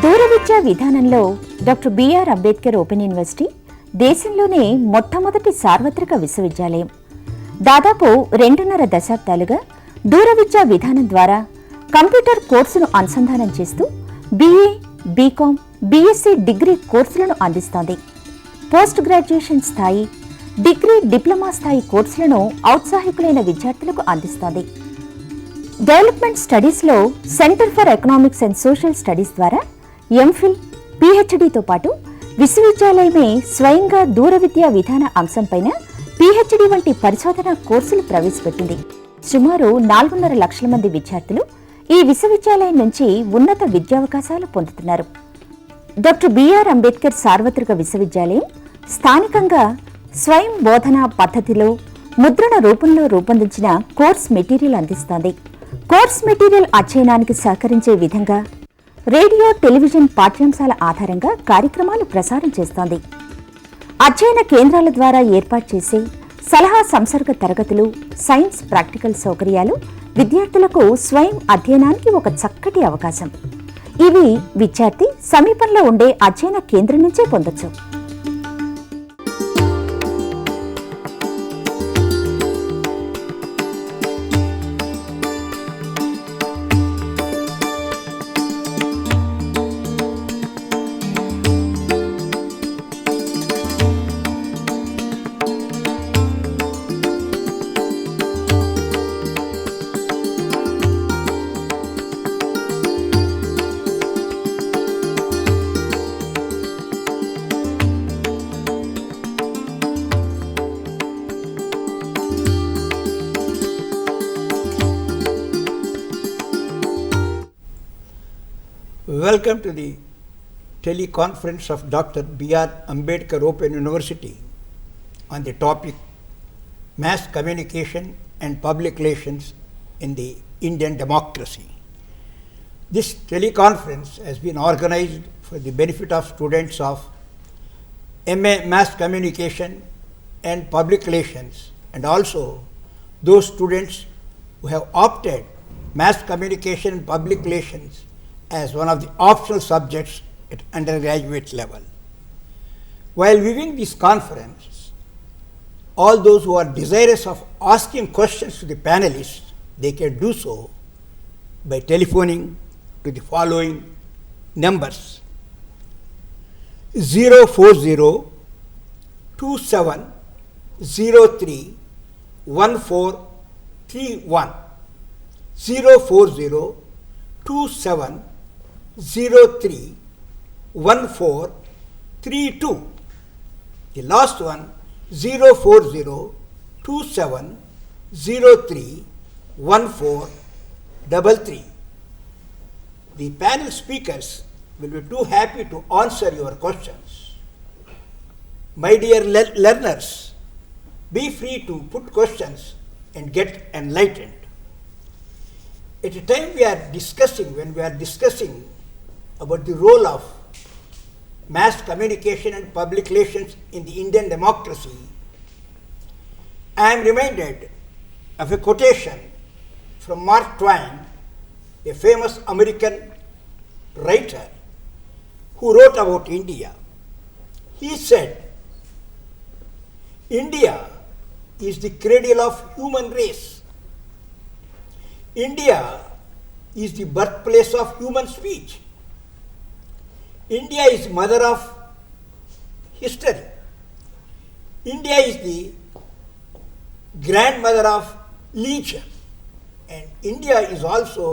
దూర విద్యా విధానంలో doctor BR Ambedkar open university దేశంలోనే మొట్టమొదటి సార్వత్రిక విశ్వవిద్యాలయం. దాదాపు 2.5 దశాబ్దాలుగా దూర విద్యా విధానం ద్వారా కంప్యూటర్ కోర్సును అనుసంధానం చేస్తూ బీఏ, బీకాం, బీఎస్సీ డిగ్రీ కోర్సులను అందిస్తోంది. పోస్ట్ గ్రాడ్యుయేషన్ స్థాయి, డిగ్రీ, డిప్లొమా స్థాయి కోర్సులను ఔత్సాహికులైన విద్యార్థులకు అందిస్తోంది. డెవలప్మెంట్ స్టడీస్లో centre for economics and social studies ద్వారా ఎంఫిల్, పీహెచ్డీతో పాటు విశ్వవిద్యాలయమే స్వయంగా దూర విద్యా విధాన అంశంపైన పీహెచ్డీ వంటి పరిశోధన కోర్సులు ప్రవేశపెట్టింది. సుమారు 4.5 లక్షల మంది విద్యార్థులు ఈ విశ్వవిద్యాలయం నుంచి ఉన్నత విద్యావకాశాలు పొందుతున్నారు. డాక్టర్ బిఆర్ అంబేద్కర్ సార్వత్రిక విశ్వవిద్యాలయం స్థానికంగా స్వయం బోధనా పద్ధతిలో ముద్రణ రూపంలో రూపొందించిన కోర్స్ మెటీరియల్ అందిస్తోంది. కోర్స్ మెటీరియల్ అధ్యయనానికి సహకరించే విధంగా రేడియో, టెలివిజన్ పాఠ్యాంశాల ఆధారంగా కార్యక్రమాలు ప్రసారం చేస్తోంది. అధ్యయన కేంద్రాల ద్వారా ఏర్పాటు చేసే సలహా సంసర్గ తరగతులు, సైన్స్ ప్రాక్టికల్ సౌకర్యాలు విద్యార్థులకు స్వయం అధ్యయనానికి ఒక చక్కటి అవకాశం. ఇవి విద్యార్థి సమీపంలో ఉండే అధ్యయన కేంద్రం నుంచే పొందొచ్చు. Welcome to the teleconference of Dr. B.R. Ambedkar Open University on the topic Mass Communication and Public Relations in the Indian Democracy. This teleconference has been organized for the benefit of students of MA Mass Communication and Public Relations, and also those students who have opted Mass Communication and Public Relations as one of the optional subjects at undergraduate level. While viewing this conference, all those who are desirous of asking questions to the panelists, they can do so by telephoning to the following numbers: 040 2703 1431, 040 27031432. The last one 04027031433. The panel speakers will be too happy to answer your questions. My dear learners, be free to put questions and get enlightened. At a time when we are discussing about the role of mass communication and public relations in the Indian democracy, I am reminded of a quotation from Mark Twain, a famous American writer who wrote about India. He said, "India is the cradle of human race. India is the birthplace of human speech. India is mother of history. India is the grandmother of literature, and India is also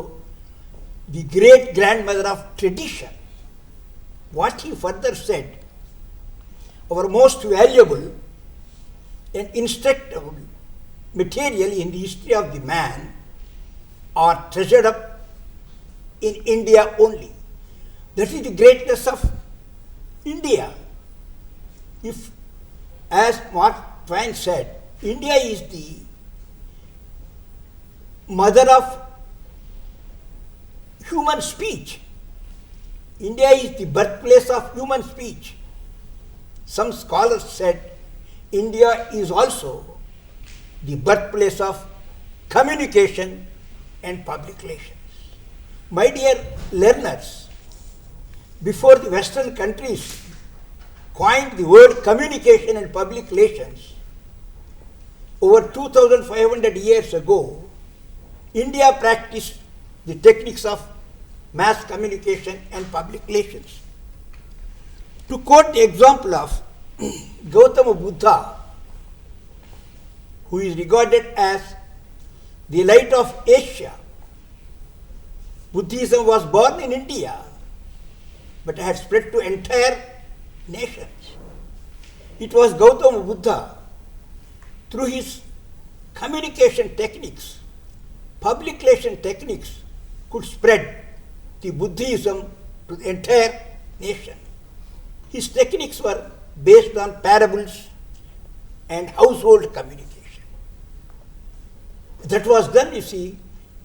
the great grandmother of tradition." What he further said, our most valuable and instructive material in the history of the man are treasured up in India only. That is the greatness of India. If, as Mark Twain said, India is the mother of human speech, India is the birthplace of human speech. Some scholars said India is also the birthplace of communication and public relations. My dear learners, before the Western countries coined the word communication and public relations, over 2500 years ago, India practiced the techniques of mass communication and public relations. To quote the example of Gautama Buddha, who is regarded as the light of Asia, Buddhism was born in India, but had spread to entire nations. It was Gautama Buddha, through his communication techniques, public relation techniques, could spread the Buddhism to the entire nation. His techniques were based on parables and household communication. That was done, you see,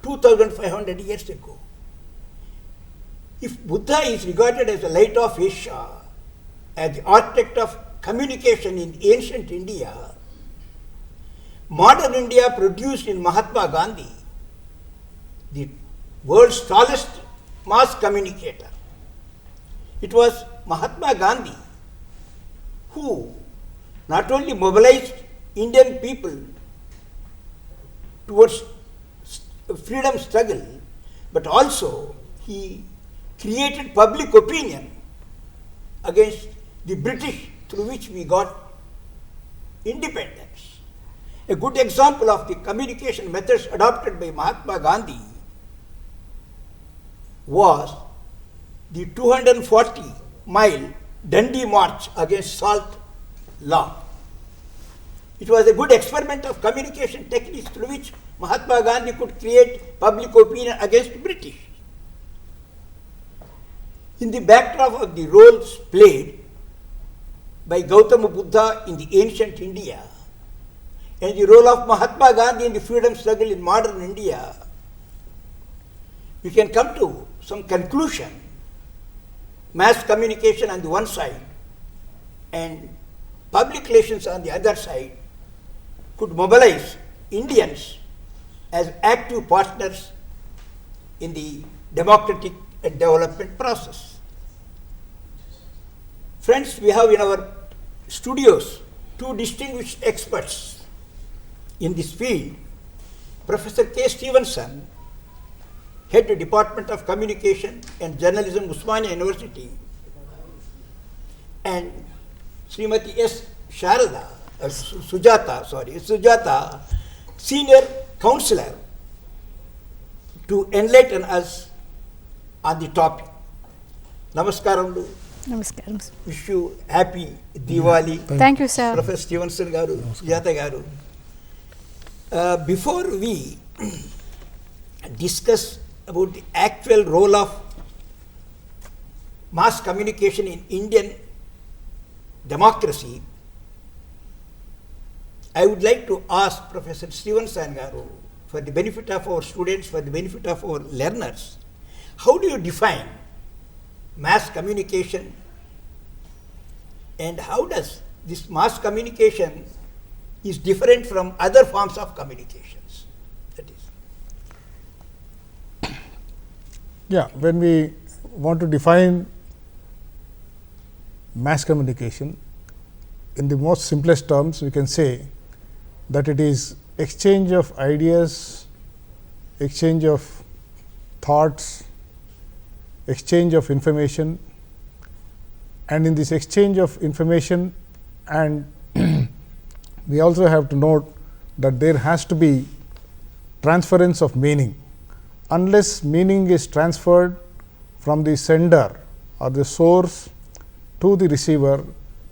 2500 years ago. If Buddha is regarded as the light of Asia, as the architect of communication in ancient India, modern India produced in Mahatma Gandhi the world's tallest mass communicator. It was Mahatma Gandhi who not only mobilized Indian people towards freedom struggle, but also he created public opinion against the British, through which we got independence. A good example of the communication methods adopted by Mahatma Gandhi was the 240-mile Dundee March against salt law. It was a good experiment of communication techniques through which Mahatma Gandhi could create public opinion against British. In the backdrop of the roles played by Gautama Buddha in the ancient India and the role of Mahatma Gandhi in the freedom struggle in modern India, we can come to some conclusion. Mass communication on the one side and public relations on the other side could mobilize Indians as active partners in the democratic and development process. Friends, we have in our studios two distinguished experts in this field, Professor K. Stevenson, Head of Department of Communication and Journalism, Usmania University, and Srimati S. Sujata, Senior Counselor, to enlighten us on the topic. Namaskaram. Namaskaram. Wish you happy Diwali. Thank you, sir. Professor Stevenson garu, Sujata garu. Before we discuss about the actual role of mass communication in Indian democracy, I would like to ask Professor Stevenson garu, for the benefit of our students, for the benefit of our learners, how do you define mass communication, and how does this mass communication is different from other forms of communications? That is. Yeah, when we want to define mass communication, in the most simplest terms, we can say that it is exchange of ideas, exchange of thoughts, exchange of information, and in this exchange of information, and we also have to note that there has to be transference of meaning. Unless meaning is transferred from the sender or the source to the receiver,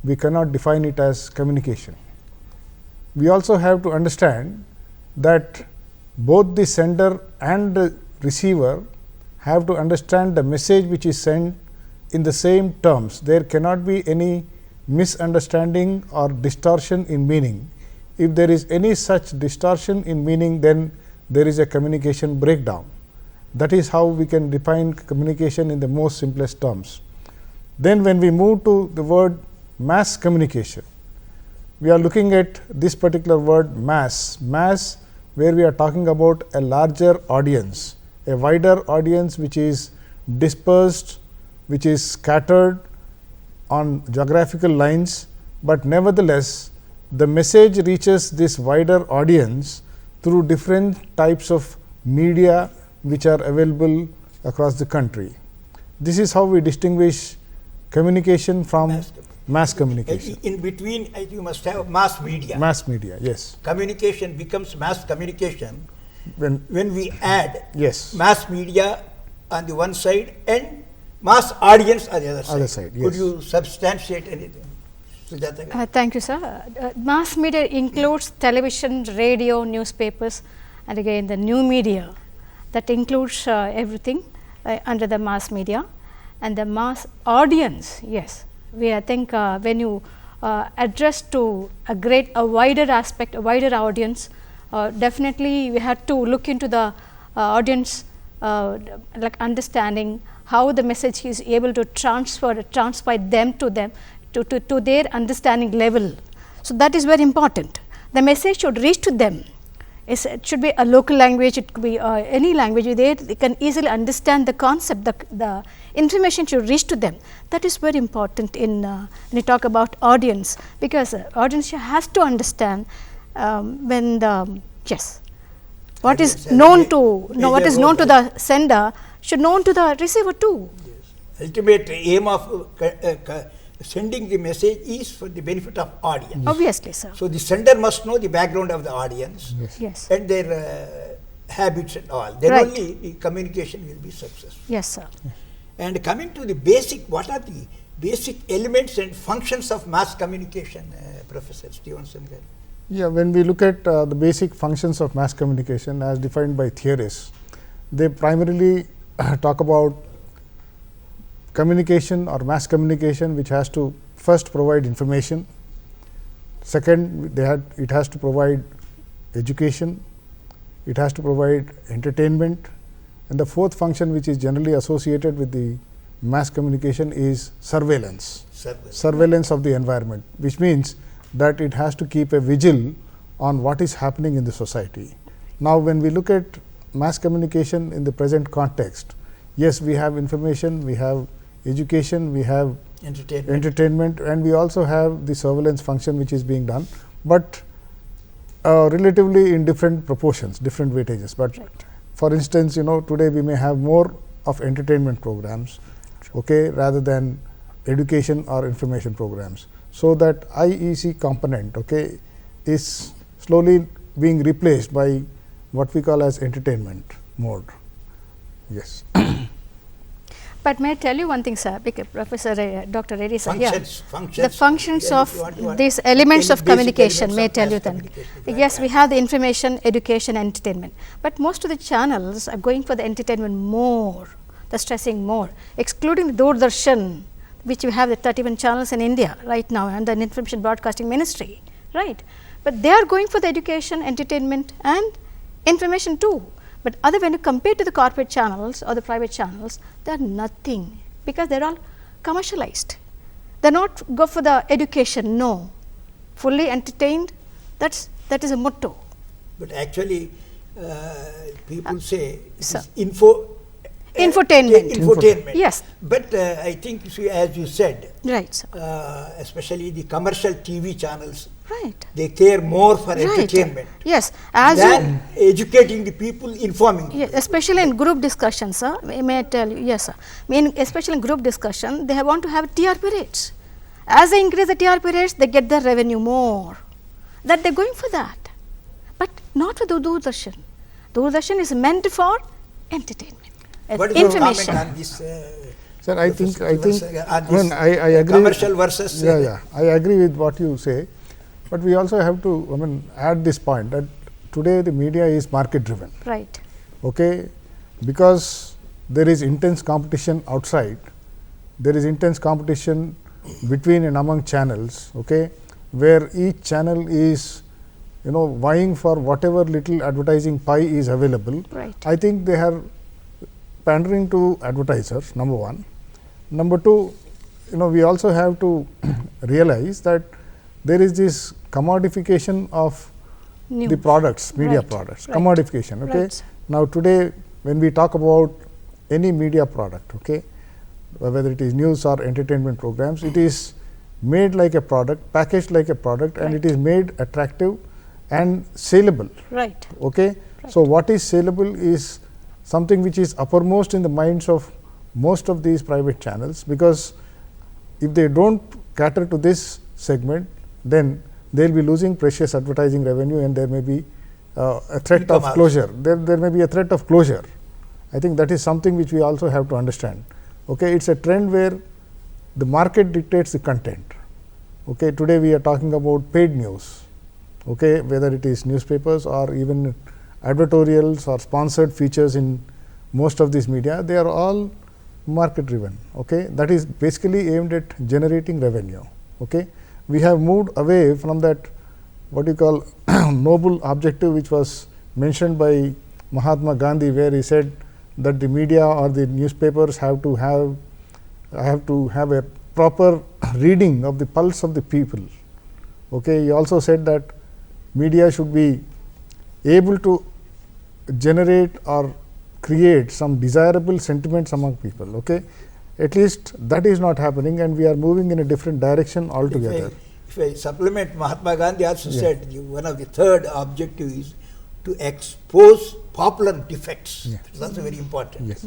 we cannot define it as communication. We also have to understand that both the sender and the receiver have to understand the message which is sent in the same terms. There cannot be any misunderstanding or distortion in meaning. If there is any such distortion in meaning, then there is a communication breakdown. That is how we can define communication in the most simplest terms. Then when we move to the word mass communication, we are looking at this particular word mass, where we are talking about a larger audience, a wider audience which is dispersed which is scattered on geographical lines, but nevertheless the message reaches this wider audience through different types of media which are available across the country. This is how we distinguish communication from mass communication. In between, you must have mass media. Mass media, yes. Communication becomes mass communication When we add yes, mass media on the one side and mass audience on the other side. yes. Could you substantiate anything? Sujata? Thank you, sir. Mass media includes television, radio, newspapers, and again the new media. That includes everything under the mass media, and the mass audience. Yes, I think when you address to a wider aspect, a wider audience, definitely we had to look into the audience, like understanding how the message is able to transfer them to their understanding level. So, that is very important. The message should reach to them. It should be a local language, it could be any language, they can easily understand the concept, the information should reach to them. That is very important in when you talk about audience, because audience has to understand when the what is known to the sender should known to the receiver too. Yes. Ultimate aim of sending the message is for the benefit of audience. Obviously, sir. So, the sender must know the background of the audience Yes. and their habits and all. Then Right. only the communication will be successful. Yes, sir. And coming to the basic, what are the basic elements and functions of mass communication, Professor Stevenson? Yeah, when we look at the basic functions of mass communication as defined by theorists, they primarily talk about communication or mass communication, which has to first provide information. Second, it has to provide education, it has to provide entertainment, and the fourth function, which is generally associated with the mass communication, is surveillance. Surveillance of the environment, which means that it has to keep a vigil on what is happening in the society. Now, when we look at mass communication in the present context, yes, we have information, we have education, we have entertainment, and we also have the surveillance function which is being done, but relatively in different proportions, different weightages. But for instance, today we may have more of entertainment programs, okay, rather than education or information programs. So, that IEC component, okay, is slowly being replaced by what we call as entertainment mode. Yes. But may I tell you one thing, sir, because Professor Dr. Reddy sir, Functions. the functions Yeah, of these elements of communication, may I tell you then. Yes, we have have the information, education, entertainment, but most of the channels are going for the entertainment more, the stressing more, excluding the Doordarshan, which we have the 31 channels in India right now under an information broadcasting ministry, right. But they are going for the education, entertainment and information too. But other when you compare to the corporate channels or the private channels, they are nothing, because they are all commercialized. They are not go for the education, no, fully entertained, that is a motto. But actually, people say sir. infotainment. Yes. But I think, as you said, Right, sir. especially the commercial TV channels, Right. they care more for Right. entertainment Yes, as than educating the people, informing yes, people. especially in group discussion, sir. May I tell you, yes, sir. Especially in group discussion, they want to have TRP rates. As they increase the TRP rates, they get their revenue more. That they are going for that, but not for the Doordarshan. Doordarshan is meant for entertainment. What is your Information. comment on this? Sir, I think on this, I agree. Commercial versus I agree with what you say, but we also have to add this point that today the media is market driven. Right. Okay, because there is intense competition outside, there is intense competition between and among channels, okay, where each channel is vying for whatever little advertising pie is available. Right. I think they are pandering to advertisers, number one. Number two, we also have to realize that there is this commodification of News. the products, media Right. products, Right. commodification. Okay. Right. Now, today when we talk about any media product, okay, whether it is news or entertainment programs, it is made like a product, packaged like a product, and it is made attractive and saleable. Right. Okay? So, what is saleable is something which is uppermost in the minds of most of these private channels, because if they do not cater to this segment, then they will be losing precious advertising revenue, and there may be a threat of closure. There may be a threat of closure. I think that is something which we also have to understand. Okay? It is a trend where the market dictates the content. Okay? Today, we are talking about paid news, okay? Whether it is newspapers or even advertorials or sponsored features in most of these media, they are all market driven. Okay? That is basically aimed at generating revenue. Okay? We have moved away from that, what you call noble objective, which was mentioned by Mahatma Gandhi, where he said that the media or the newspapers have to have a proper reading of the pulse of the people. Okay? He also said that media should be able to generate or create some desirable sentiments among people. Okay? At least that is not happening, and we are moving in a different direction altogether. If I supplement, Mahatma Gandhi also said one of the third objective is to expose popular defects. It's also very important. Yes.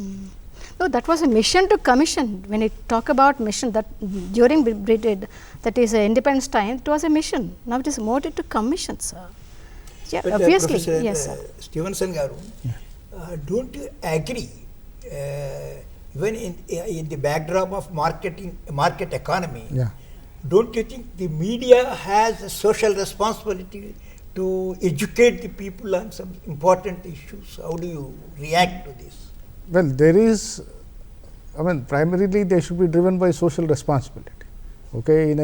No, that was a mission to commission. When you talk about mission, that during Britain, that is independence time, it was a mission. Now it is more to commission, sir. Yeah, But obviously, Professor yes, sir. Stevenson Garu, don't you agree, even in the backdrop of market economy, don't you think the media has a social responsibility to educate the people on some important issues? How do you react to this? Well, there is, I mean, primarily they should be driven by social responsibility. Okay? In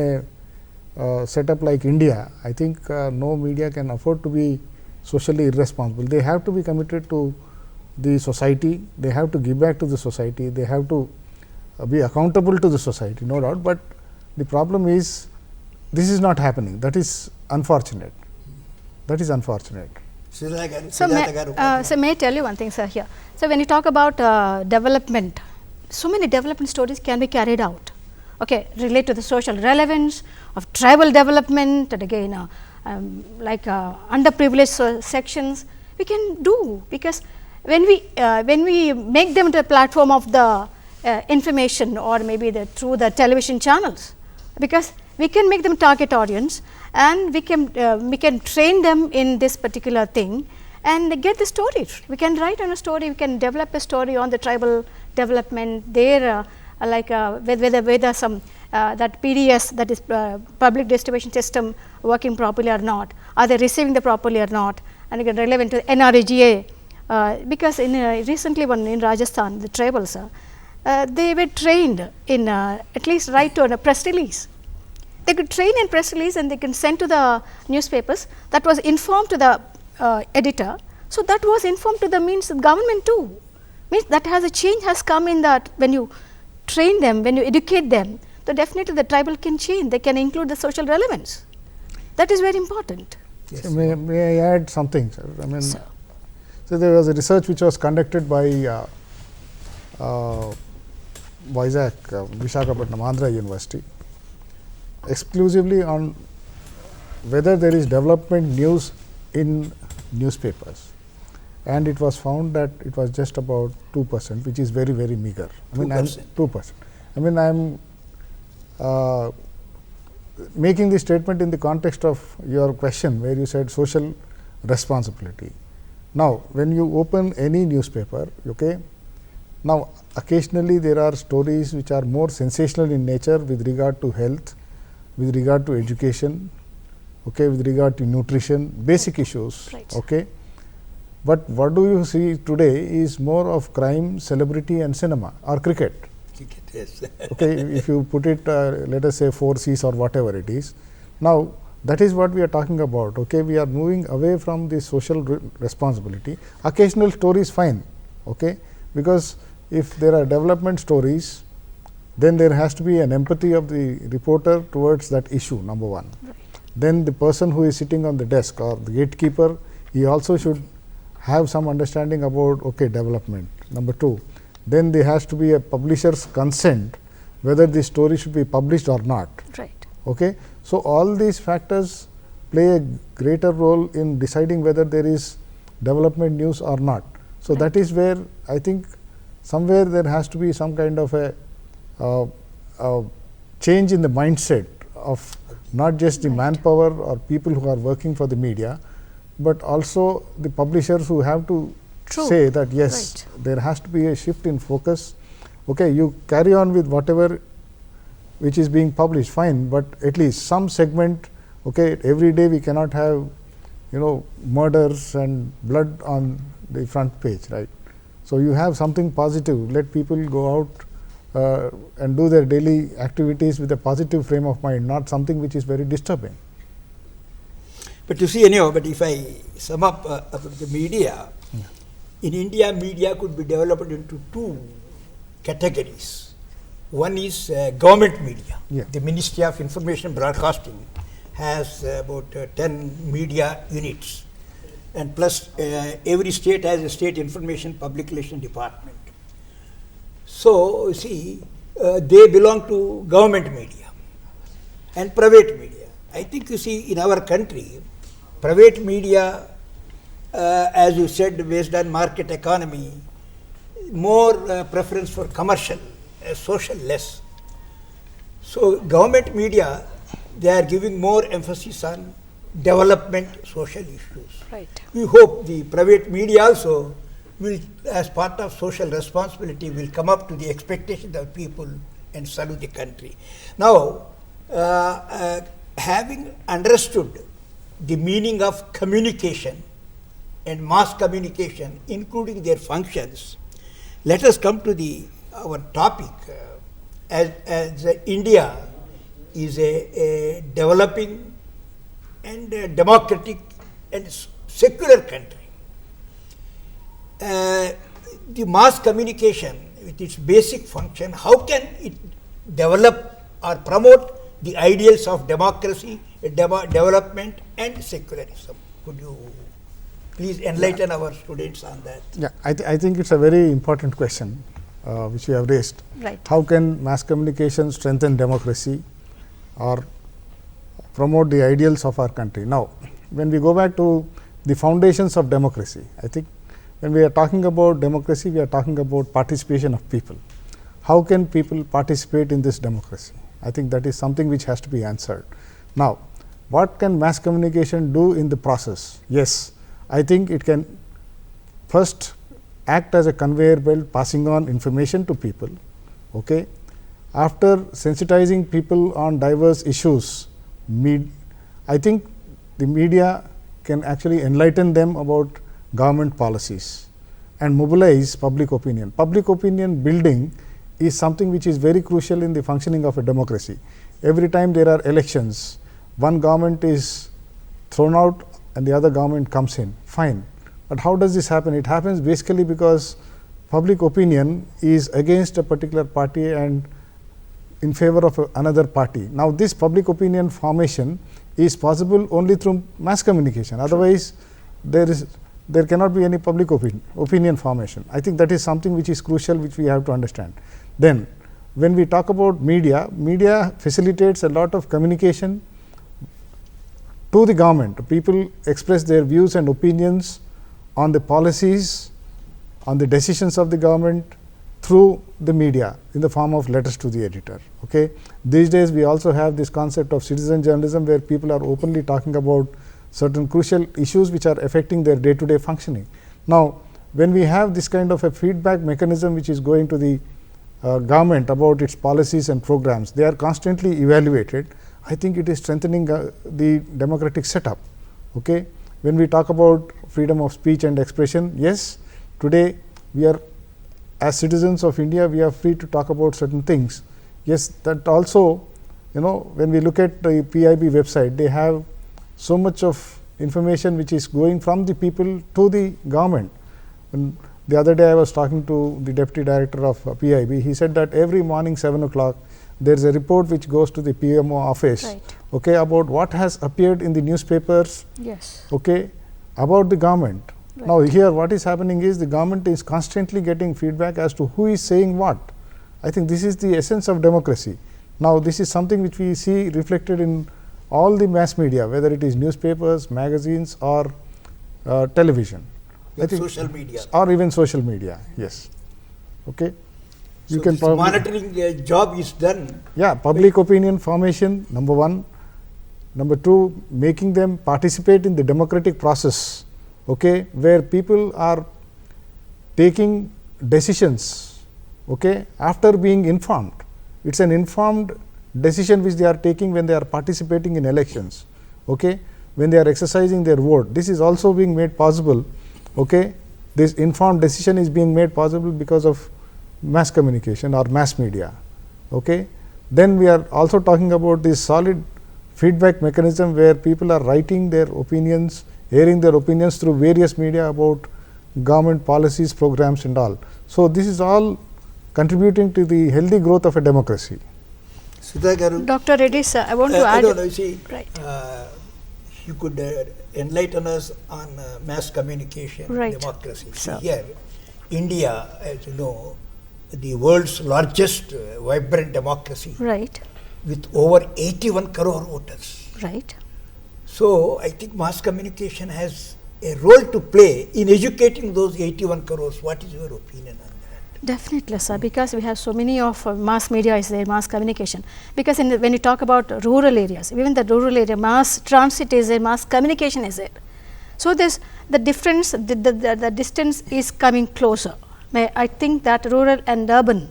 a setup like India, I think no media can afford to be socially irresponsible. They have to be committed to the society, they have to give back to the society, they have to be accountable to the society, no doubt. But the problem is, this is not happening. That is unfortunate. That is unfortunate. So, may I tell you one thing, sir, here. So, when you talk about development, so many development stories can be carried out, okay, relate to the social relevance of tribal development, and again like underprivileged sections, we can do, because when we make them the platform of the information, or maybe through the television channels, because we can make them target audience, and we can train them in this particular thing and get the story. We can write on a story, we can develop a story on the tribal development there, like whether some that PDS, that is public distribution system, working properly or not, are they receiving the properly or not, and again relevant to NREGA, because in recently one in Rajasthan, the tribals, they were trained in at least write on a press release. They could train in press release, and they can send to the newspapers. That was informed to the editor. So, that was informed to the means government too. Means that has a change has come in that when you train them, when you educate them, so definitely the tribal can change. They can include the social relevance. That is very important. Yes. May I add something, sir? I mean, so there was a research which was conducted by Vizag, Visakhapatnam, Andhra University, exclusively on whether there is development news in newspapers, and it was found that it was just about 2%, which is very, very meager. I mean, 2%. I mean, I am making this statement in the context of your question, where you said social responsibility. Now, when you open any newspaper, okay, now occasionally there are stories which are more sensational in nature with regard to health, with regard to education, okay, with regard to nutrition, basic issues. Right. Okay. But what do you see today is more of crime, celebrity and cinema, or cricket. Yes. Okay, if you put it let us say 4 C's or whatever it is. Now, that is what we are talking about. Okay, we are moving away from the social responsibility. Occasional stories fine, okay, because if there are development stories, then there has to be an empathy of the reporter towards that issue, number one. Right. Then the person who is sitting on the desk or the gatekeeper, he also should have some understanding about, okay, development. Number two, then there has to be a publisher's consent whether the story should be published or not. Right. Okay. So, all these factors play a greater role in deciding whether there is development news or not. So, that is where I think somewhere there has to be some kind of a change in the mindset of not just the manpower or people who are working for the media, but also the publishers who have to say that yes, there has to be a shift in focus. Okay, you carry on with whatever which is being published, fine, but at least some segment. Okay, every day we cannot have murders and blood on the front page, right? So, you have something positive, let people go out and do their daily activities with a positive frame of mind, not something which is very disturbing. But you see, anyhow, but if I sum up about the media, in India, media could be developed into two categories. One is government media. The Ministry of Information Broadcasting has about 10 media units, and plus every state has a state information public relation department. So, you see, they belong to government media and private media. I think you see in our country, private media, as you said, based on market economy, more preference for commercial, social less. So, government media, they are giving more emphasis on development social issues. Right. We hope the private media also will, as part of social responsibility, will come up to the expectations of people and serve the country. Now, having understood the meaning of communication and mass communication, including their functions, let us come to our topic. As India is a developing and democratic and secular country, the mass communication with its basic function, how can it develop or promote the ideals of democracy, development and secularism? Could you please enlighten our students on that? Yeah, I think it's a very important question which you have raised. Right. How can mass communication strengthen democracy or promote the ideals of our country? Now, when we go back to the foundations of democracy, I think when we are talking about democracy, we are talking about participation of people. How can people participate in this democracy? I think that is something which has to be answered. Now, what can mass communication do in the process? Yes, I think it can first act as a conveyor belt passing on information to people. Okay. After sensitizing people on diverse issues, I think the media can actually enlighten them about government policies and mobilize public opinion. Public opinion building is something which is very crucial in the functioning of a democracy. Every time there are elections, one government is thrown out and the other government comes in, fine. But how does this happen? It happens basically because public opinion is against a particular party and in favor of another party. Now, this public opinion formation is possible only through mass communication. Otherwise, there cannot be any public opinion formation. I think that is something which is crucial, which we have to understand. Then, when we talk about media, media facilitates a lot of communication to the government. People express their views and opinions on the policies, on the decisions of the government through the media in the form of letters to the editor. Okay. These days, we also have this concept of citizen journalism, where people are openly talking about certain crucial issues which are affecting their day-to-day functioning. Now, when we have this kind of a feedback mechanism which is going to the government about its policies and programs, they are constantly evaluated. I think it is strengthening the democratic setup. Okay. When we talk about freedom of speech and expression, yes, today we are, as citizens of India, we are free to talk about certain things. Yes, that also, when we look at the PIB website, they have so much of information which is going from the people to the government. And the other day I was talking to the deputy director of PIB. He said that every morning 7 o'clock there is a report which goes to the PMO office, right, okay, about what has appeared in the newspapers, yes, okay, about the government. Now, here what is happening is the government is constantly getting feedback as to who is saying what. I think this is the essence of democracy. Now, this is something which we see reflected in all the mass media, whether it is newspapers, magazines or television. With social media. Or even social media, yes. Okay. So this monitoring job is done. Yeah, public opinion formation, number one. Number two, making them participate in the democratic process, okay, where people are taking decisions, okay, after being informed. It is an informed decision which they are taking when they are participating in elections, okay, when they are exercising their vote. This is also being made possible, okay. This informed decision is being made possible because of mass communication or mass media, okay. Then we are also talking about this solid feedback mechanism where people are writing their opinions, airing their opinions through various media about government policies, programs and all. So, this is all contributing to the healthy growth of a democracy. Sudha Garu, Dr. Reddy sir, I want to I add. don't know, you see, Right. you could enlighten us on mass communication, Right. democracy. Sure. See here, India, as you know, the world's largest vibrant democracy Right, with over 81 crore voters. right. So, I think mass communication has a role to play in educating those 81 crores. What is your opinion on that? Definitely, sir, because we have so many of mass media is there, mass communication. Because when you talk about rural areas, even the rural area, mass transit is there, mass communication is there. So, there's the difference, the distance is coming closer. I think that rural and urban,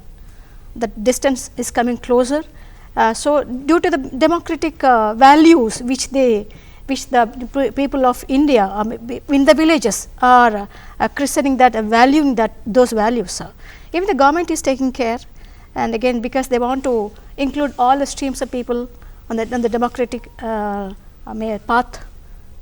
the distance is coming closer. So, due to the democratic values which the people of India in the villages are christening that, valuing that those values. Even the government is taking care, and again because they want to include all the streams of people on the democratic path.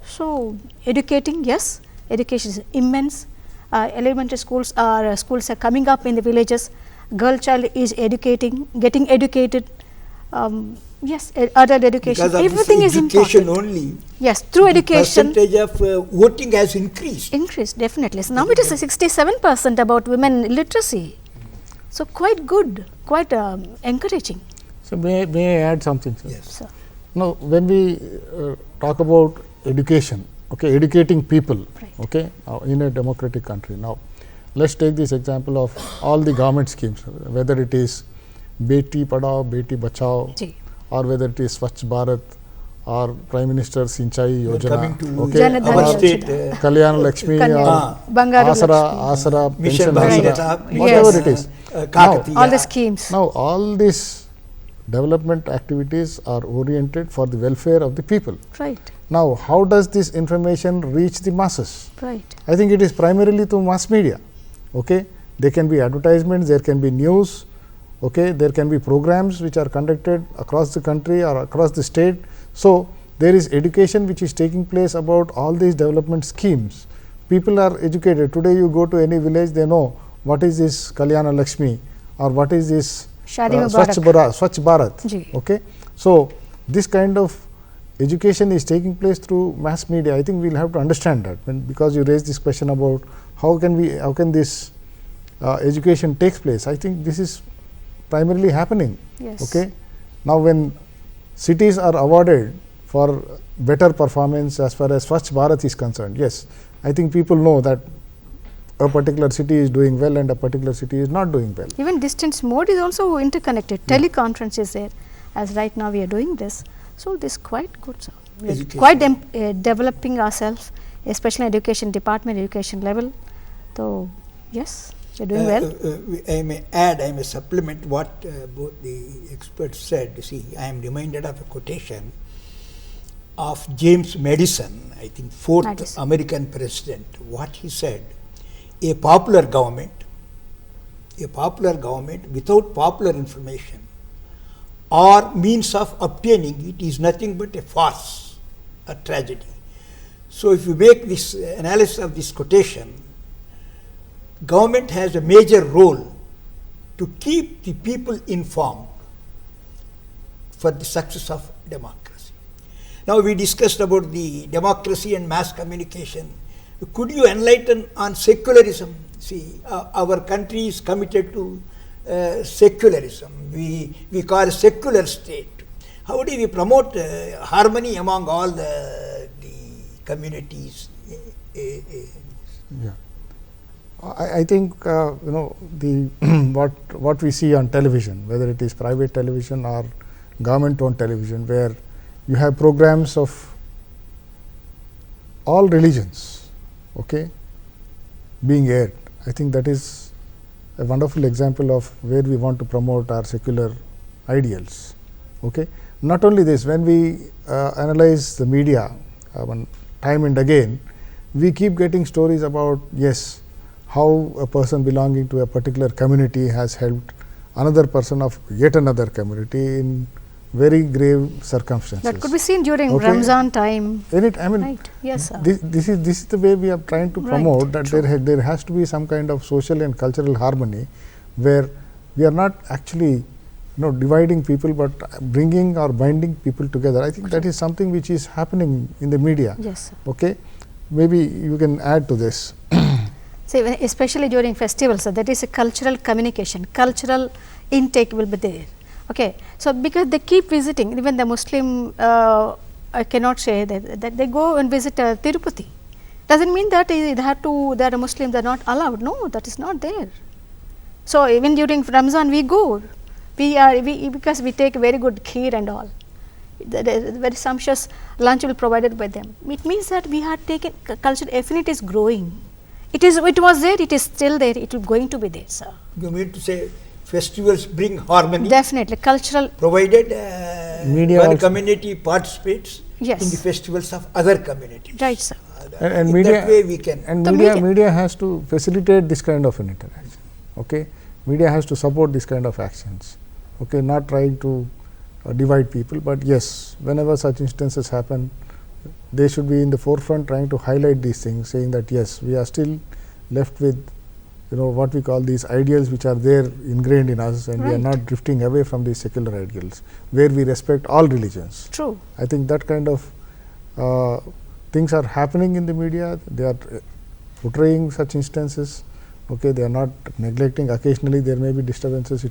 So, educating, yes, education is immense. Elementary schools are coming up in the villages. Girl child is getting educated. Yes, adult education, Because of everything this is education important. only, Yes, through the education, percentage of voting has increased. definitely. So, now it is 67% about women literacy. So, quite good, quite encouraging. So, may I add something, sir? Yes. So, Now, when we talk about education, okay, educating people, Right. okay, in a democratic country. Now, let us take this example of all the government schemes, whether it is Beti Padhao, Beti Bachao, Ji. or whether it is Swachh Bharat or Prime Minister Sinchai We are Yojana, coming to okay, Jana our Dhan state, Yojana. Kalyana Lakshmi, Kalyan, Bangaru Asara, Mission Pension Bharat Asara, Bharat, whatever Yes. it is. Kakatiya. all the schemes. Now, all these development activities are oriented for the welfare of the people. Right, Now, how does this information reach the masses? right, I think it is primarily through mass media. Okay? There can be advertisements, there can be news, okay? There can be programs which are conducted across the country or across the state. So, there is education which is taking place about all these development schemes. People are educated. Today, you go to any village, they know what is this Kalyana Lakshmi or what is this Shadi Mubarak. Swachh Bharat. Ji. Okay? So, this kind of education is taking place through mass media. I think we will have to understand that, because you raised this question about how can this education takes place. I think this is primarily happening. Yes. Okay? Now, when cities are awarded for better performance as far as Swachh Bharat is concerned, yes, I think people know that a particular city is doing well and a particular city is not doing well. Even distance mode is also interconnected. Teleconference is there, as right now we are doing this. So, this is quite good, sir. We are Education. quite developing ourselves, especially education department, education level. So, yes, we are doing well. I may add, I may supplement what both the experts said. You see, I am reminded of a quotation of James Madison, I think fourth Madison. American president. What he said, a popular government without popular information or means of obtaining it is nothing but a farce, a tragedy. So, if you make this analysis of this quotation, government has a major role to keep the people informed for the success of democracy. Now, we discussed about the democracy and mass communication, Could you enlighten on secularism? See, our country is committed to secularism. We call it secular state. How do we promote harmony among all the communities? Yeah. I think the what we see on television, whether it is private television or government-owned television, where you have programs of all religions, okay, being aired. I think that is a wonderful example of where we want to promote our secular ideals. Okay. Not only this, when we analyze the media time and again, we keep getting stories about, yes, how a person belonging to a particular community has helped another person of yet another community in very grave circumstances. That could be seen during Okay. Ramzan time. I mean, Right. Yes, sir. this is the way we are trying to Right. promote that True. there has to be some kind of social and cultural harmony, where we are not actually dividing people, but bringing or binding people together. I think that is something which is happening in the media. Yes, sir. Okay, maybe you can add to this. See, especially during festivals, that is a cultural communication, cultural intake will be there. Okay. So, because they keep visiting, even the Muslim, I cannot say that they go and visit Tirupati. Doesn't mean that they have to, they are Muslims, they are not allowed. No, that is not there. So, even during Ramzan, we go. Because we take very good kheer and all. The very sumptuous lunch will be provided by them. It means that we have taken cultural affinity is growing. It was there, it is still there, it is going to be there, sir. You mean to say festivals bring harmony? Definitely, cultural. Provided Media one also. community participates Yes. in the festivals of other communities. Right, sir. And In media, that way we can. and The media, media- media has to facilitate this kind of an interaction. Okay, media has to support this kind of actions. Okay, not trying to divide people, but yes, whenever such instances happen, they should be in the forefront trying to highlight these things, saying that yes, we are still left with what we call these ideals which are there ingrained in us, and we are Right. not drifting away from these secular ideals where we respect all religions. True. I think that kind of things are happening in the media. They are portraying such instances. Okay, they are not neglecting. Occasionally, there may be disturbances.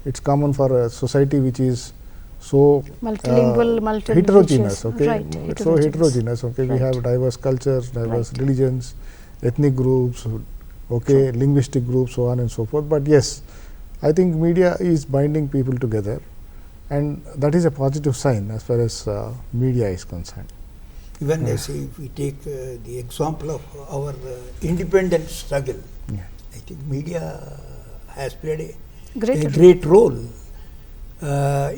It's common for a society which is so Multilingual, multi-religious. heterogeneous. Okay, Right, so heterogeneous. Okay, we Right. have diverse cultures, diverse Right. religions, ethnic groups. Okay, linguistic groups, so on and so forth. But yes, I think media is binding people together, and that is a positive sign as far as media is concerned. Even say if we take the example of our independence struggle, Yeah. I think media has played a Great. great role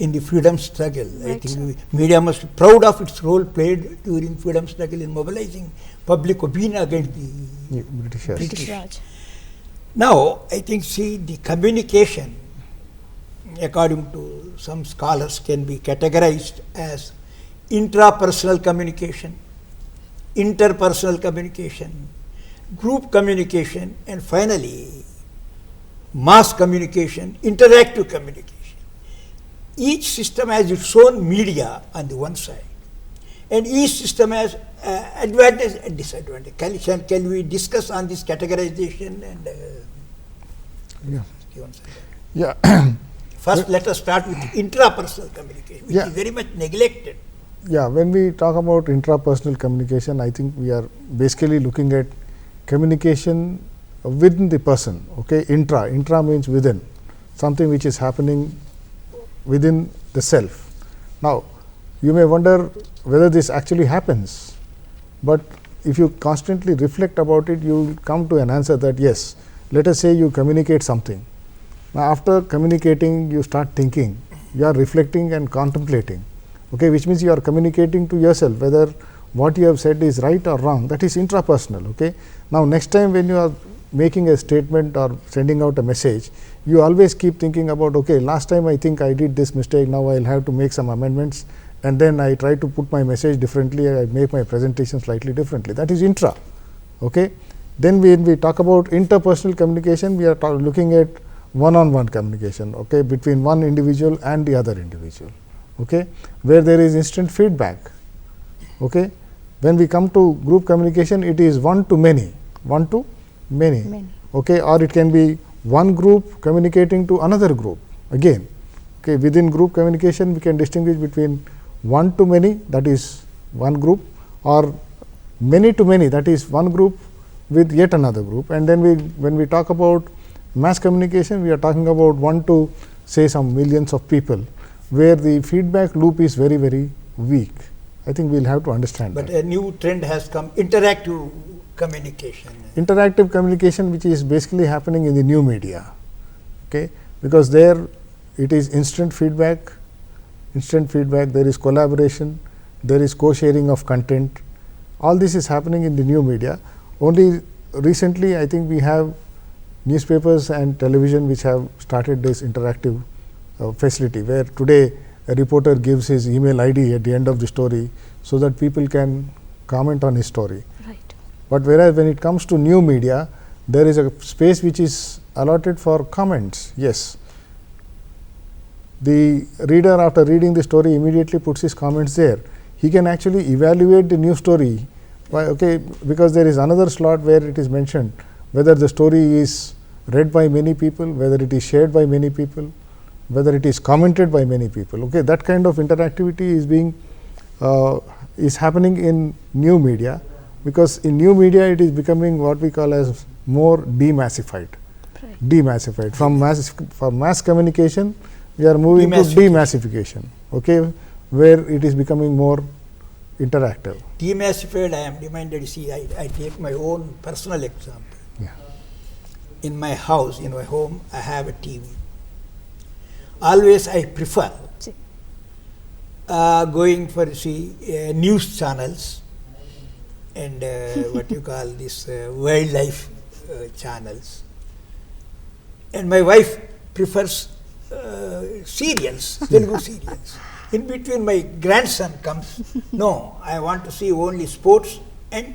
in the freedom struggle. I Right, think media must be proud of its role played during freedom struggle in mobilizing public opinion against the Yeah, Britishers. British. Raj. Now, I think the communication, according to some scholars, can be categorized as intrapersonal communication, interpersonal communication, group communication, and finally mass communication, interactive communication. Each system has its own media on the one side, and each system has advantage and disadvantage. Can we discuss on this categorization and Yeah. give answer? Yeah. First, let us start with intrapersonal communication, which Yeah. is very much neglected. Yeah, when we talk about intrapersonal communication, I think we are basically looking at communication within the person. Okay, intra means within, something which is happening within the self. Now, you may wonder whether this actually happens, but if you constantly reflect about it, you will come to an answer that yes, let us say you communicate something. Now, after communicating, you start thinking, you are reflecting and contemplating, okay, which means you are communicating to yourself whether what you have said is right or wrong. That is intrapersonal. Okay. Now, next time when you are making a statement or sending out a message, you always keep thinking about, okay, last time I think I did this mistake, now I will have to make some amendments, and then I try to put my message differently, I make my presentation slightly differently. That is intra. Okay. Then when we talk about interpersonal communication, we are looking at one-on-one communication, okay, between one individual and the other individual, okay, where there is instant feedback. Okay. When we come to group communication, it is one to many, one to many. Many. Okay, or it can be one group communicating to another group again. Okay, within group communication, we can distinguish between one to many, that is one group, or many to many, that is one group with yet another group. And then when we talk about mass communication, we are talking about one to say some millions of people, where the feedback loop is very, very weak. I think we will have to understand But that. a new trend has come, interactive communication. Interactive communication, which is basically happening in the new media, okay? Because there it is instant feedback, there is collaboration, there is co-sharing of content. All this is happening in the new media. Only recently, I think we have newspapers and television which have started this interactive facility, where today a reporter gives his email ID at the end of the story, so that people can comment on his story. Right. But whereas when it comes to new media, there is a space which is allotted for comments. Yes, the reader, after reading the story, immediately puts his comments there. He can actually evaluate the new story, okay, because there is another slot where it is mentioned whether the story is read by many people, whether it is shared by many people, whether it is commented by many people. Okay, that kind of interactivity is being is happening in new media, because in new media it is becoming what we call as more demassified. Right. Demassified from mass communication, we are moving to demassification. Okay, where it is becoming more interactive. Demassified, I am reminded, see, I take my own personal example. Yeah. In my house, in my home, I have a TV. Always I prefer going for, news channels and what you call this wildlife channels. And my wife prefers serials, Telugu serials. In between, my grandson comes, no, I want to see only sports and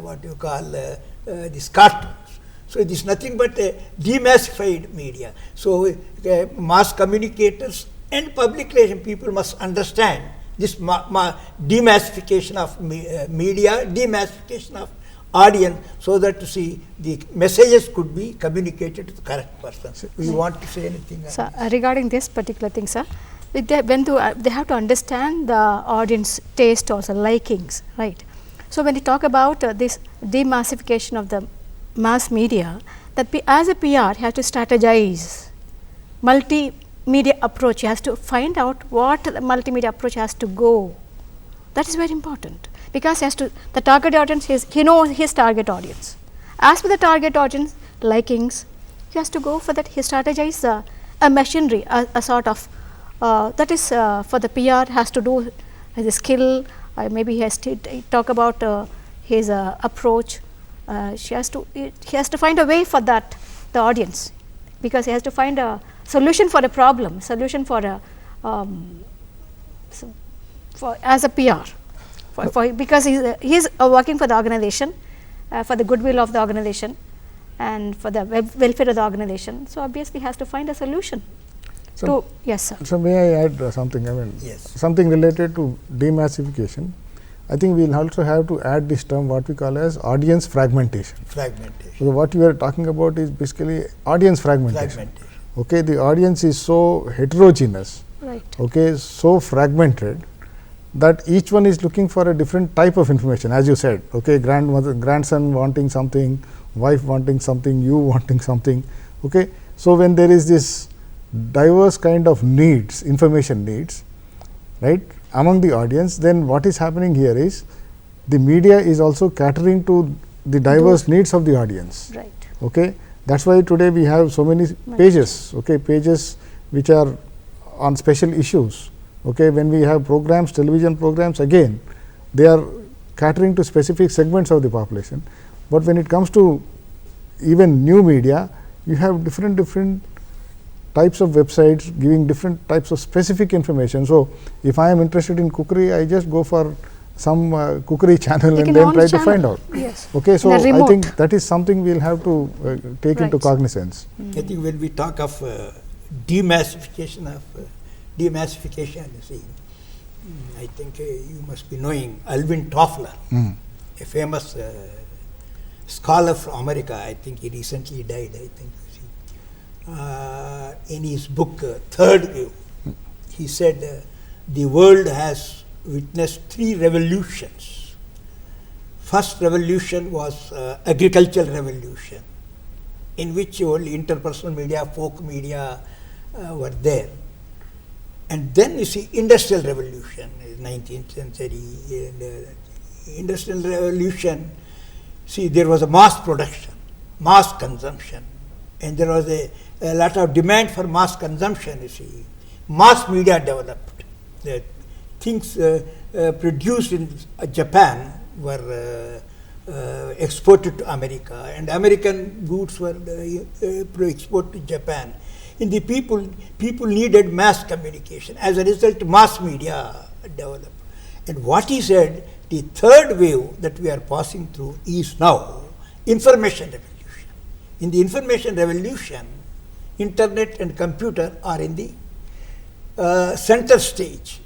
what you call these cartoons. So it is nothing but a demassified media. So mass communicators and public relation people must understand this demassification of media, demassification of audience, so that the messages could be communicated to the correct person. So you want to say anything? So, regarding this particular thing, sir, they have to understand the audience taste also, likings, right? So, when you talk about this demassification of the mass media, that as a PR has to strategize multimedia approach. He has to find out what the multimedia approach has to go. That is very important, because he has to, the target audience, he knows his target audience. As for the target audience likings, he has to go for that. He strategize a machinery, a sort of that is for the PR has to do his skill. Maybe he has to talk about his approach. He has to find a way for that, the audience, because he has to find a solution for a problem, solution for a as a PR, because he is working for the organization, for the goodwill of the organization, and for the welfare of the organization. So obviously, he has to find a solution. So, yes, sir. So may I add something? I mean, yes, something related to demassification. I think we will also have to add this term, what we call as audience fragmentation. Fragmentation. So what you are talking about is basically audience fragmentation. Okay, the audience is so heterogeneous, right? Okay, so fragmented that each one is looking for a different type of information, as you said. Okay, grandson wanting something, wife wanting something, you wanting something. Okay, so when there is this diverse kind of needs, information needs, right, among the audience, then what is happening here is the media is also catering to the diverse needs of the audience. Right. Okay, that's why today we have so many pages. Okay, pages which are on special issues. Okay, when we have programs, television programs, again they are catering to specific segments of the population. But when it comes to even new media, you have different types of websites giving different types of specific information. So if I am interested in cookery, I just go for some cookery channel and then try to find out. Yes. Okay, so I think that is something we will have to take into cognizance. I think when we talk of demassification, you see, I think you must be knowing Alvin Toffler, a famous scholar from America. I think he recently died. I think in his book Third Wave, he said the world has witnessed 3 revolutions. First revolution was agricultural revolution, in which only interpersonal media, folk media were there. And then you see industrial revolution, 19th century, industrial revolution. See, there was a mass production, mass consumption, and there was a lot of demand for mass consumption, you see. Mass media developed. The things produced in Japan were exported to America, and American goods were exported to Japan. In the people needed mass communication. As a result, mass media developed. And what he said, the third wave that we are passing through is now information revolution. In the information revolution, internet and computer are in the center stage.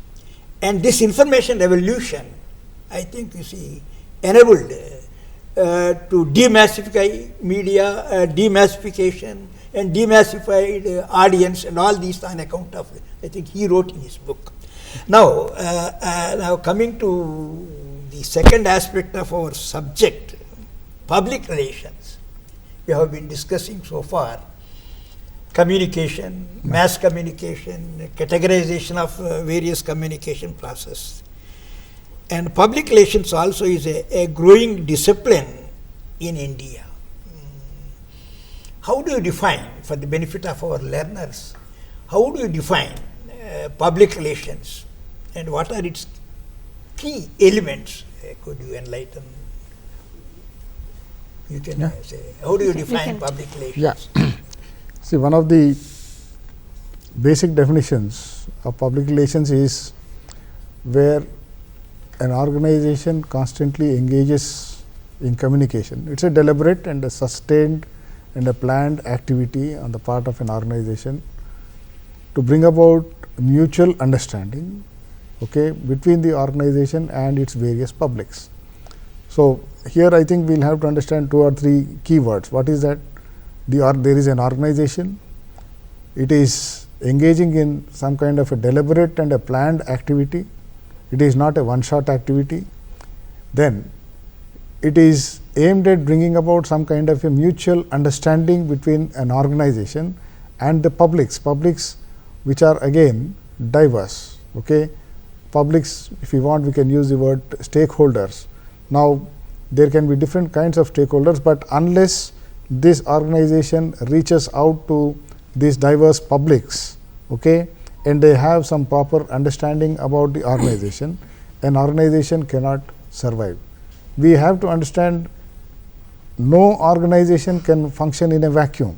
And this information revolution, I think, you see, enabled to demassify media, demassification, and demassified audience, and all these on account of, I think he wrote in his book. Now, now coming to the second aspect of our subject, public relations. We have been discussing so far communication, mass communication, categorization of various communication process. And public relations also is a growing discipline in India. How do you define, for the benefit of our learners, how do you define public relations, and what are its key elements? Could you enlighten? You can say, how do you define public relations? Yeah. See, one of the basic definitions of public relations is where an organization constantly engages in communication. It's a deliberate and a sustained and a planned activity on the part of an organization to bring about mutual understanding, okay, between the organization and its various publics. So, here I think we will have to understand 2 or 3 keywords. What is that? There is an organization, it is engaging in some kind of a deliberate and a planned activity, it is not a one-shot activity. Then it is aimed at bringing about some kind of a mutual understanding between an organization and the publics which are again diverse. Okay. Publics, if we want, we can use the word stakeholders. Now, there can be different kinds of stakeholders, but unless this organization reaches out to these diverse publics, okay, and they have some proper understanding about the organization, an organization cannot survive. We have to understand no organization can function in a vacuum.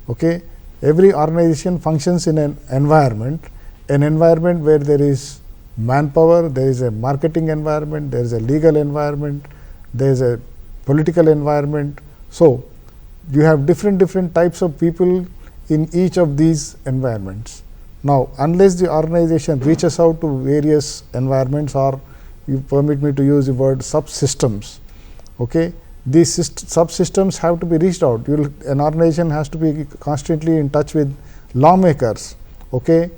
Okay. Every organization functions in an environment where there is manpower, there is a marketing environment, there is a legal environment, there is a political environment. So, you have different types of people in each of these environments. Now, unless the organization reaches out to various environments, or you permit me to use the word subsystems, okay, these subsystems have to be reached out. An organization has to be constantly in touch with lawmakers, okay,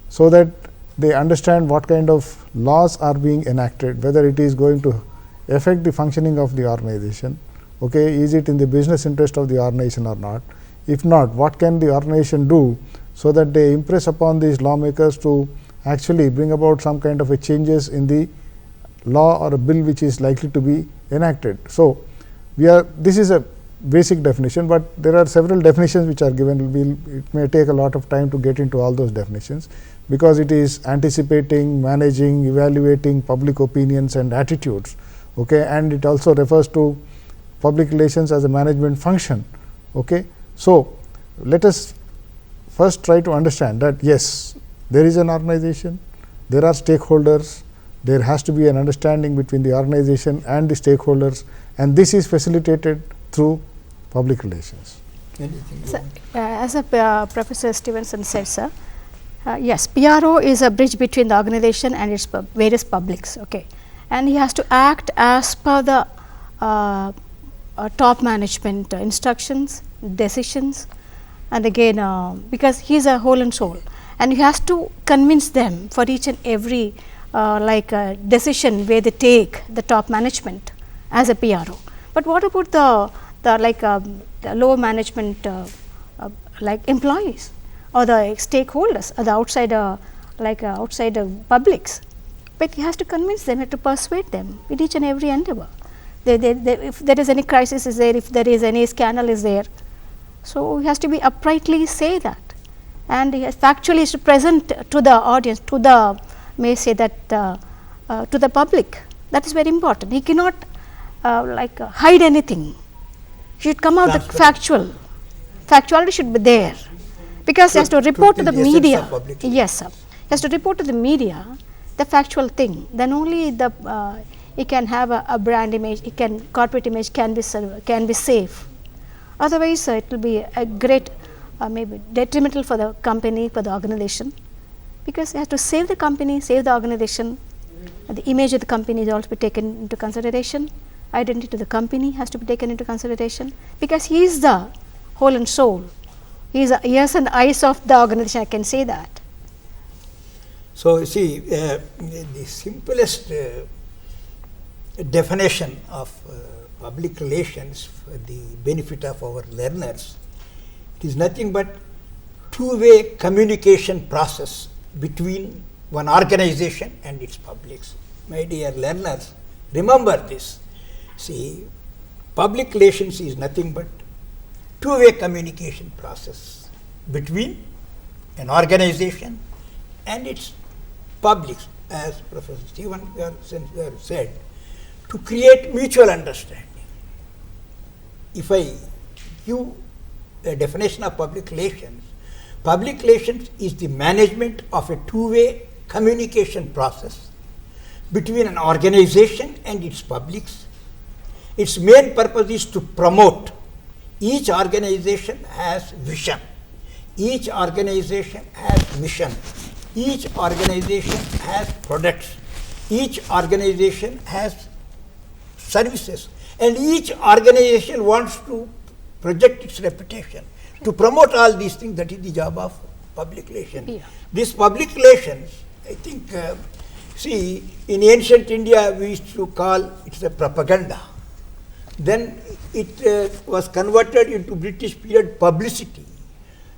so that they understand what kind of laws are being enacted, whether it is going to affect the functioning of the organization. Okay, is it in the business interest of the organization or not? If not, what can the organization do so that they impress upon these lawmakers to actually bring about some kind of a changes in the law or a bill which is likely to be enacted. So, this is a basic definition, but there are several definitions which are given. It may take a lot of time to get into all those definitions, because it is anticipating, managing, evaluating public opinions and attitudes, okay, and it also refers to public relations as a management function. Okay. So, let us first try to understand that yes, there is an organization, there are stakeholders, there has to be an understanding between the organization and the stakeholders, and this is facilitated through public relations. So, as Professor Stevenson said, sir, Yes, PRO is a bridge between the organization and its various publics, okay, and he has to act as per the top management instructions, decisions, and again because he is a whole and soul, and he has to convince them for each and every decision where they take the top management as a PRO. But what about the lower management like employees or the stakeholders or the outside publics? But he has to convince them, to persuade them in each and every endeavor. If there is any crisis is there, if there is any scandal is there, so he has to be uprightly say that, and he has factually is to present to the audience, to the may say that to the public. That is very important. He cannot hide anything. He should come out the factual. Factuality should be there, because he has to report to the media. Yes, sir. He has to report to the media the factual thing. Then only the he can have a brand image. He can corporate image can be safe. Otherwise, it will be a great maybe detrimental for the company, for the organization, because he has to save the company, save the organization. The image of the company is also be taken into consideration. Identity of the company has to be taken into consideration, because he is the whole and soul. He is the ears and eyes of the organization. I can say that. So, you see, the simplest definition of public relations for the benefit of our learners, it is nothing but two-way communication process between one organization and its publics. My dear learners, remember this. See, public relations is nothing but two-way communication process between an organization and its publics, as Professor Stephen said, to create mutual understanding. If I give a definition of public relations is the management of a two-way communication process between an organization and its publics. Its main purpose is to promote. Each organization has vision. Each organization has mission. Each organization has products. Each organization has services. And each organization wants to project its reputation. To promote all these things, that is the job of public relations. Yeah. This public relations, I think, see, in ancient India, we used to call it a propaganda. Then it was converted into British period publicity.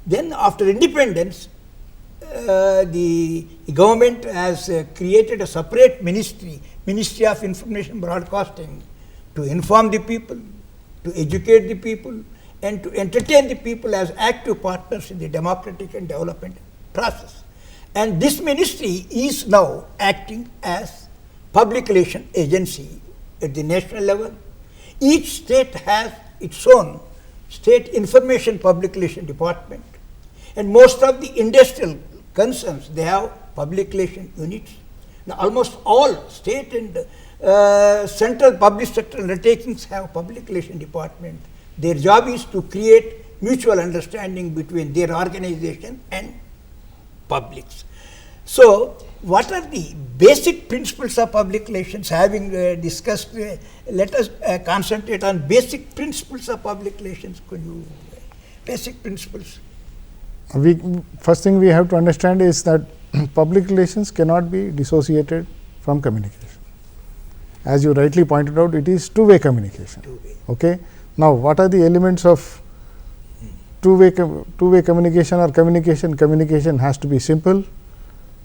Then after independence, the government has created a separate ministry, Ministry of Information Broadcasting, to inform the people, to educate the people, and to entertain the people as active partners in the democratic and development process. And this ministry is now acting as public relation agency at the national level. Each state has its own state information public relation department, and most of the industrial concerns, they have public relation units. Now, almost all state and central public sector undertakings have public relation department. Their job is to create mutual understanding between their organization and publics. So, what are the basic principles of public relations? Having discussed, let us concentrate on basic principles of public relations. Could you, basic principles? First thing we have to understand is that public relations cannot be dissociated from communication. As you rightly pointed out, it is two-way communication. Okay. Now, what are the elements of two-way communication or communication? Communication has to be simple.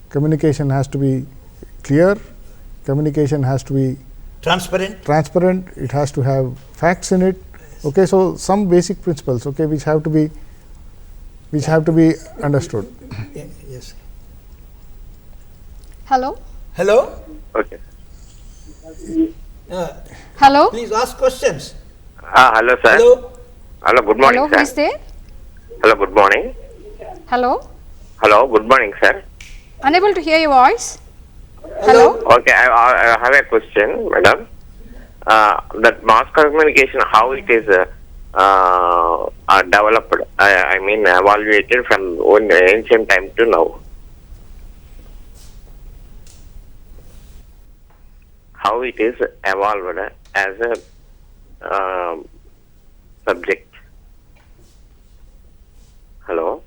Communication has to be clear. Communication has to be transparent. It has to have facts in it. Okay. So, some basic principles, okay, which have to be understood. Yes. Hello. Hello. Okay. Hello. Please ask questions. Hello, sir. Hello. Hello, good morning, Hello. sir. Who is there? Hello, good morning. Hello. Hello, good morning, sir. Unable to hear your voice. Hello. Okay, I have a question, madam. That mass communication, how it is developed, I mean evaluated from ancient time to now. how it is evolved as a subject. Hello?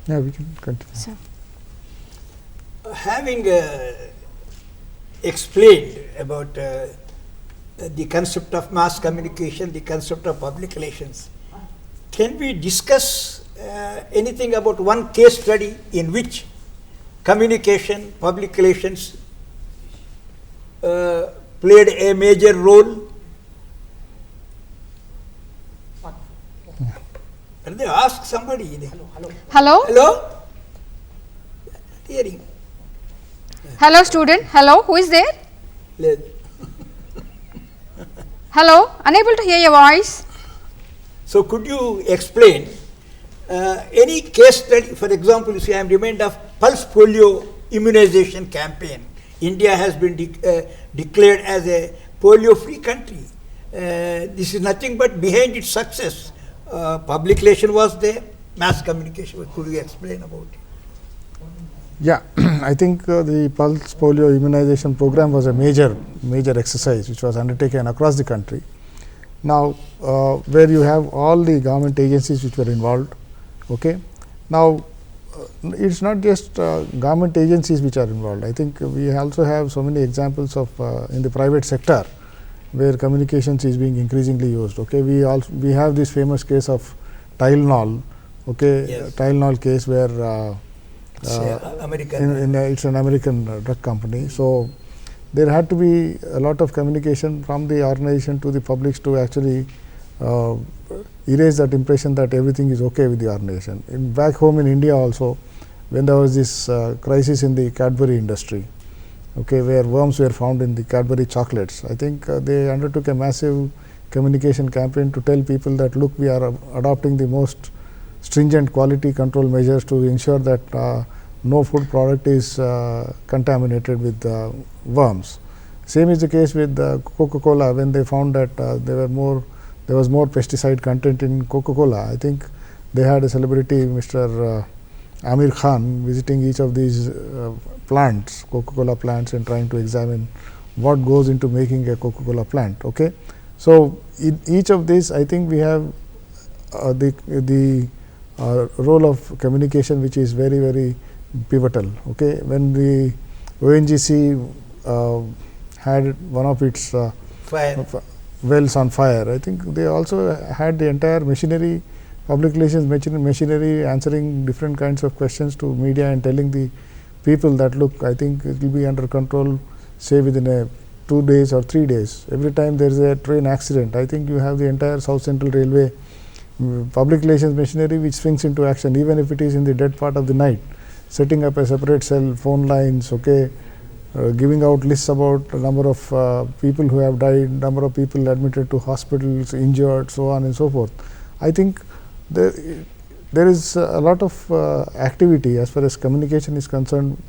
Yeah, we can continue. So, Having explained about the concept of mass communication, the concept of public relations, can we discuss anything about one case study in which communication, public relations played a major role? Can they ask somebody? hello? Hello? Hearing. Hello, student. Hello, who is there? Let- Hello, unable to hear your voice. So, could you explain any case study? For example, you see, I am reminded of pulse polio immunization campaign. India has been declared as a polio-free country. This is nothing but behind its success. Public relation was there, mass communication. Could you explain about it? Yeah, I think the pulse polio immunization program was a major exercise which was undertaken across the country. Now, where you have all the government agencies which were involved. Okay. Now, it's not just government agencies which are involved. I think we also have so many examples of in the private sector where communications is being increasingly used. Okay. We have this famous case of Tylenol. Okay. Yes. Tylenol case where American. it's an American drug company. So, there had to be a lot of communication from the organization to the publics to actually erase that impression that everything is okay with the organization. Back home in India also, when there was this crisis in the Cadbury industry, okay, where worms were found in the Cadbury chocolates, I think they undertook a massive communication campaign to tell people that look, we are adopting the most stringent quality control measures to ensure that no food product is contaminated with worms. Same is the case with Coca-Cola. When they found that there was more pesticide content in Coca-Cola, I think they had a celebrity, Mr. Amir Khan, visiting each of these plants, Coca-Cola plants, and trying to examine what goes into making a Coca-Cola plant. Okay, so in each of these, I think we have the role of communication, which is very, very pivotal. Okay, when the ONGC had one of its Fire. wells on fire, I think they also had the entire machinery, public relations machinery, answering different kinds of questions to media and telling the people that look, I think it will be under control, say within 2 days or 3 days. Every time there is a train accident, I think you have the entire South Central Railway public relations machinery which swings into action, even if it is in the dead part of the night, setting up a separate cell, phone lines, okay, giving out lists about the number of people who have died, number of people admitted to hospitals, injured, so on and so forth. I think there is a lot of activity as far as communication is concerned,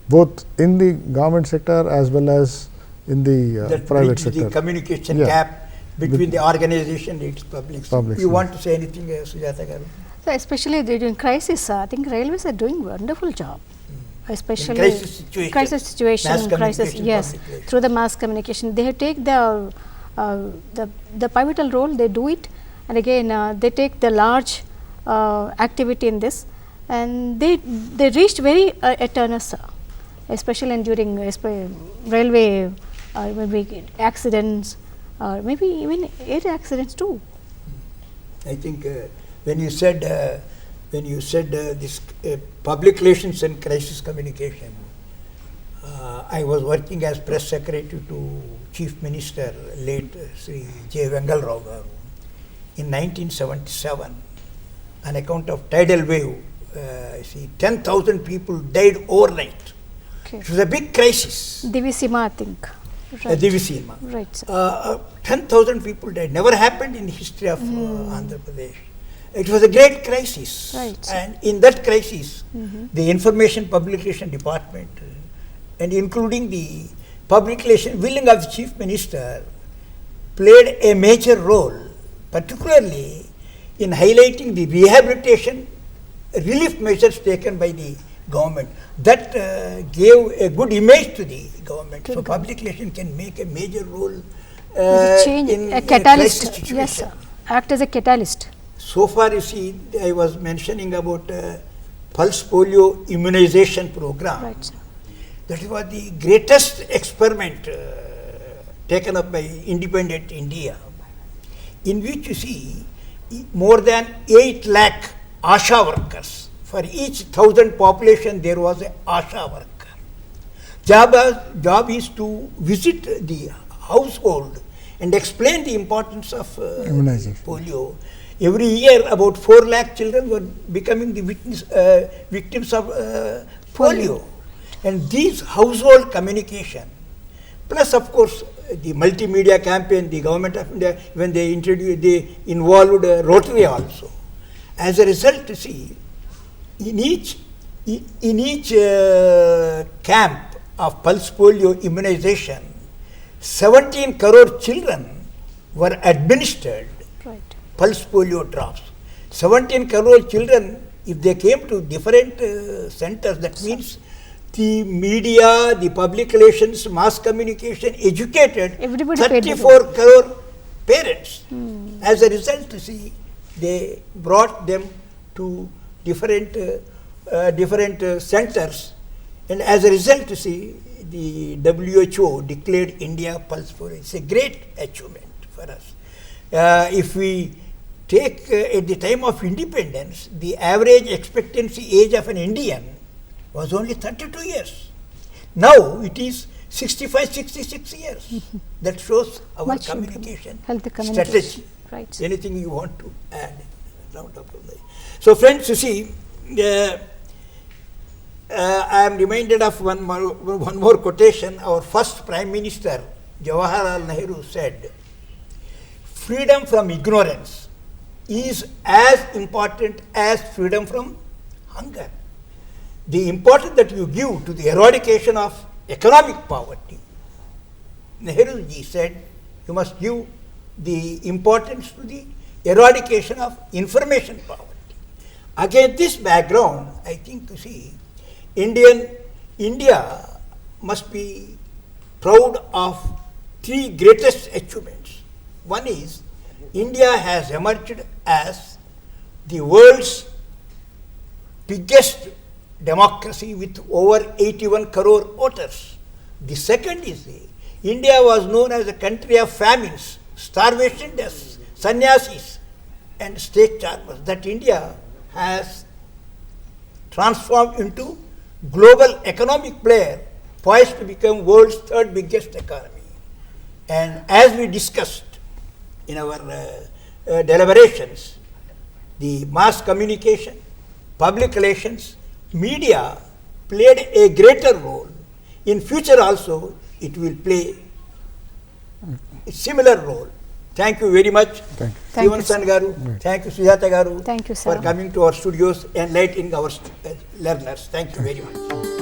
both in the government sector as well as in the That private bridges sector. the communication Yeah. gap between the organization and its public. Public, You yes. want to say anything, Sujata Garu? So, especially during crisis, I think railways are doing wonderful job. Especially crisis situation, crisis situation, mass crisis, communication, yes, public relations. through the mass communication, they take the pivotal role. They do it, and again they take the large activity in this, and they reached very at earnest, especially in during railway maybe accidents, maybe even air accidents too. I think when you said this public relations and crisis communication, I was working as press secretary to Chief Minister late Sri J. Vengal Rao Garu in 1977 on account of tidal wave. 10,000 people died overnight. Okay. It was a big crisis. Divisima, I think. Right. Divisima. Right, sir. 10,000 people died. Never happened in the history of Andhra Pradesh. It was a great crisis. Right. And in that crisis, the Information Publication Department and including the public relation wing of the Chief Minister played a major role, particularly in highlighting the rehabilitation relief measures taken by the government. That gave a good image to the government. So public relation can make a major role change, in a catalyst. crisis situation. Yes, sir. Act as a catalyst. So far, you see, I was mentioning about pulse polio immunization program. Right, sir. That was the greatest experiment taken up by independent India, in which you see more than 8 lakh ASHA workers. For each 1,000 population, there was a ASHA worker. Job is to visit the household and explain the importance of Immunization. polio. Every year, about 4 lakh children were becoming the victims of polio. And these household communication, plus of course the multimedia campaign, the government of India, when they introduced, they involved Rotary also. As a result, you see, in each camp of pulse polio immunization, 17 crore children were administered Right. pulse polio drops. 17 crore children, if they came to different centers, that means the media, the public relations, mass communication educated Everybody paid 34 crore parents. As a result, you see, they brought them to different centers, and as a result, you see, the WHO declared India pulse polio. It's a great achievement for us. If we take at the time of independence, the average expectancy age of an Indian was only 32 years. Now it is 65, 66 years. That shows our Much communication, healthy communication. strategy. Right. Anything you want to add? So friends, you see, I am reminded of one more quotation. Our first Prime Minister, Jawaharlal Nehru, said, "Freedom from ignorance is as important as freedom from hunger." The importance that you give to the eradication of economic poverty, Nehru ji said, you must give the importance to the eradication of information poverty. Against this background, I think, you see, India must be proud of 3 greatest achievements. One is, India has emerged as the world's biggest democracy with over 81 crore voters. The second is, India was known as a country of famines, starvation deaths, sannyasis, and state charmers. That India has transformed into global economic player, poised to become world's 3rd biggest economy. And as we discussed in our deliberations, the mass communication, public relations, media played a greater role. In future also, it will play a similar role. Thank you very much. Thank you. Thank you, Stevenson Garu. Thank you, Sujata Garu. Thank you, for sir. coming to our studios, enlightening our learners. Thank you very much.